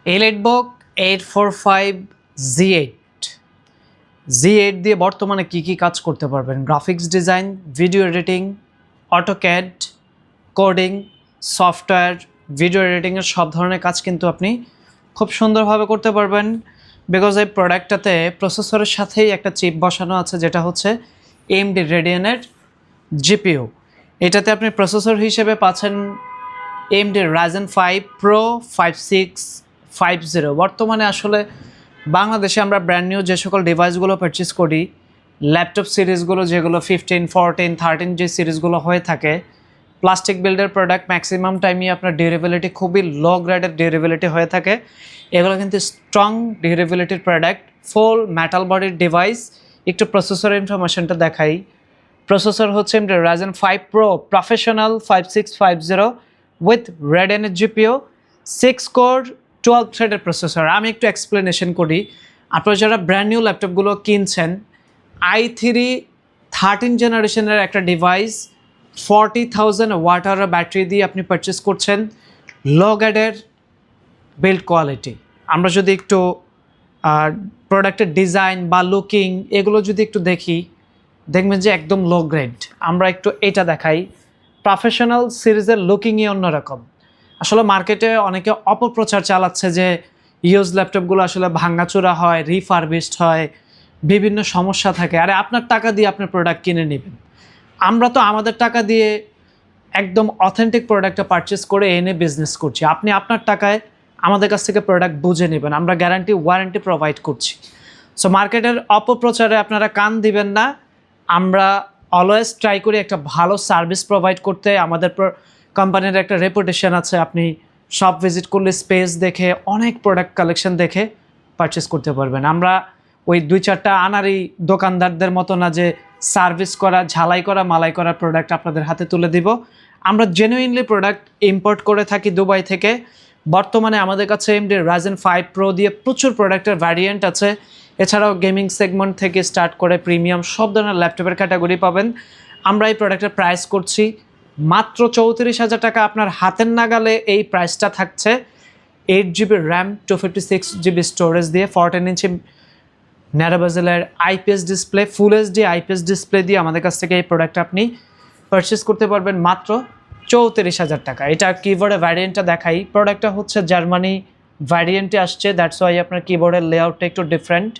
EliteBook 845 Z8 Z8 দিয়ে বর্তমানে কি কাজ করতে পারবেন? Graphics design, video editing, AutoCAD, coding, software, video এডিটিংয়ের সব ধরনের কাজ কিন্তু আপনি খুব সুন্দরভাবে করতে পারবেন। বিকজ এই প্রোডাক্টটাতে প্রসেসরের সাথেই একটা চিপ বসানো আছে, যেটা হচ্ছে AMD Radeon-এর GPU। এটাতে আপনি প্রসেসর হিসেবে পাচ্ছেন AMD Ryzen 5 Pro 5650। বর্তমানে আসলে বাংলাদেশে আমরা ব্র্যান্ড নিউ যে সকল ডিভাইসগুলো পারচেস করি, ল্যাপটপ সিরিজগুলো যেগুলো 15, 14, 13 যে সিরিজগুলো হয়ে থাকে, প্লাস্টিক বিল্ডের প্রোডাক্ট ম্যাক্সিমাম টাইমই আপনার ডিউরেবিলিটি খুবই লো গ্রেডের ডিউরেবিলিটি হয়ে থাকে। এগুলো কিন্তু স্ট্রং ডিউরেবিলিটির প্রোডাক্ট, ফুল মেটাল বডির ডিভাইস। একটু প্রসেসরের ইনফরমেশনটা দেখাই। প্রসেসর হচ্ছে Ryzen 5 Pro Professional 5650 উইথ Radeon-এর GPU, 6 কোর 12 থ্রেডের প্রসেসর। আমি একটু এক্সপ্লেনেশন করি। আপনারা যারা ব্র্যান্ড নিউ ল্যাপটপগুলো কিনছেন, i3 13 জেনারেশনের একটা ডিভাইস 40,000 ওয়াট আওয়ার ব্যাটারি দিয়ে আপনি পারচেস করছেন, লো গ্রেডের বিল্ড কোয়ালিটি। আমরা যদি একটু প্রোডাক্টের ডিজাইন বা লুকিং এগুলো যদি একটু দেখি, দেখবেন যে একদম লো গ্রেড। আমরা একটু এটা দেখাই। প্রফেশনাল সিরিজের লুকিংই অন্যরকম। আসলে মার্কেটে অনেকে অপপ্রচার চালাচ্ছে যে ইউজ ল্যাপটপগুলো আসলে ভাঙাচোরা হয়, রিফারবিশড হয়, বিভিন্ন সমস্যা থাকে। আরে আপনার টাকা দিয়ে আপনি প্রোডাক্ট কিনে নেবেন। আমরা তো আমাদের টাকা দিয়ে একদম অথেন্টিক প্রোডাক্টটা পারচেস করে এনে বিজনেস করছি। আপনি আপনার টাকায় আমাদের কাছ থেকে প্রোডাক্ট বুঝে নেবেন। আমরা গ্যারান্টি ওয়ারেন্টি প্রোভাইড করছি। সো মার্কেটের অপপ্রচারে আপনারা কান দিবেন না। আমরা অলওয়েজ ট্রাই করি একটা ভালো সার্ভিস প্রোভাইড করতে। আমাদের কোম্পানির একটা রেপুটেশন আছে। আপনি শপ ভিজিট করলে স্পেস দেখে, অনেক প্রোডাক্ট কালেকশন দেখে পারচেস করতে পারবেন। আমরা ওই 2-4টা আনারি দোকানদারদের মতো না যে সার্ভিস করা, ঝালাই করা, মালাই করা প্রোডাক্ট আপনাদের হাতে তুলে দিব। আমরা জেনুইনলি প্রোডাক্ট ইম্পোর্ট করে থাকি দুবাই থেকে। বর্তমানে আমাদের কাছে AMD Ryzen 5 Pro দিয়ে প্রচুর প্রোডাক্টের ভ্যারিয়েন্ট আছে। এছাড়াও গেমিং সেগমেন্ট থেকে স্টার্ট করে প্রিমিয়াম সব ধরনের ল্যাপটপের ক্যাটাগরি পাবেন। আমরা এই প্রোডাক্টের প্রাইস করছি মাত্র 34,000 টাকা। আপনার হাতের নাগালে এই প্রাইসটা থাকছে। 8GB র্যাম, 256GB স্টোরেজ দিয়ে 14 ইঞ্চি ন্যারো বেজেলের IPS ডিসপ্লে, ফুল HD IPS ডিসপ্লে দিয়ে আমাদের কাছ থেকে এই প্রোডাক্টটা আপনি পারচেস করতে পারবেন মাত্র 34,000 টাকা। এটা কিবোর্ডের ভ্যারিয়েন্টটা দেখাই। প্রোডাক্টটা হচ্ছে জার্মানি ভ্যারিয়েন্টে আসছে, দ্যাটস ওয়াই আপনার কিবোর্ডের লেআউটটা একটু ডিফারেন্ট।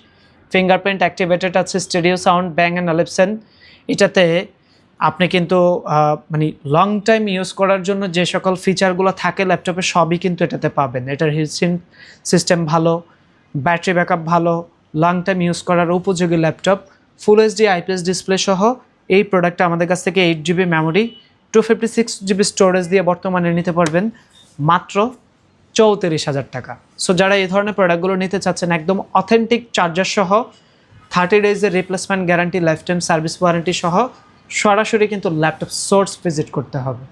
ফিঙ্গারপ্রিন্ট অ্যাক্টিভেটেড আছে, স্টেরিও সাউন্ড, Bang & Olufsen। এটাতে আপনি কিন্তু মানে লং টাইম ইউজ করার জন্য যে সকল ফিচারগুলো থাকে ল্যাপটপে সবই কিন্তু এটাতে পাবেন। এটার হিটসিঙ্ক সিস্টেম ভালো, ব্যাটারি ব্যাকআপ ভালো, লং টাইম ইউজ করার উপযোগী ল্যাপটপ। ফুল HD IPS ডিসপ্লে সহ এই প্রোডাক্টটা আমাদের কাছ থেকে 8GB মেমোরি, 256GB স্টোরেজ দিয়ে বর্তমানে নিতে পারবেন মাত্র 34,000 টাকা। সো যারা এই ধরনের প্রোডাক্টগুলো নিতে চাচ্ছেন, একদম অথেন্টিক চার্জার সহ, 30 ডেজের replacement guarantee, lifetime service warranty সহ, সরাসরি কিন্তু ল্যাপটপ সোর্স ভিজিট করতে হবে।